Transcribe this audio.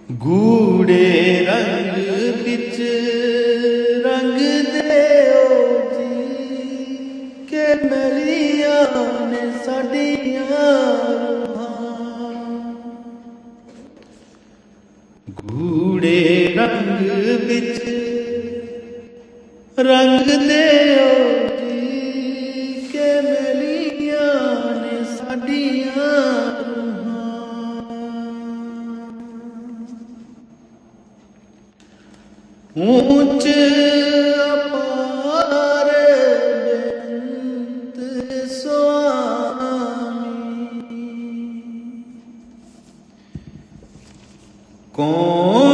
ਗੂੜੇ ਰੰਗ ਵਿੱਚ ਰੰਗ ਦਿਓ ਜੀ ਕਿ ਮਿਲੀਆਂ ਨੇ ਸਾਡੀਆਂ ਰੂਹਾਂ। ਗੂੜੇ ਰੰਗ ਵਿੱਚ ਰੰਗ ਦਿਓ ਜੀ ਕਿ ਮਿਲੀਆਂ ਨੇ ਸਾਡੀਆਂ ਊਚ ਅਪਾਰ ਬੇਅੰਤ ਸੁਆਮੀ। ਕੌਣ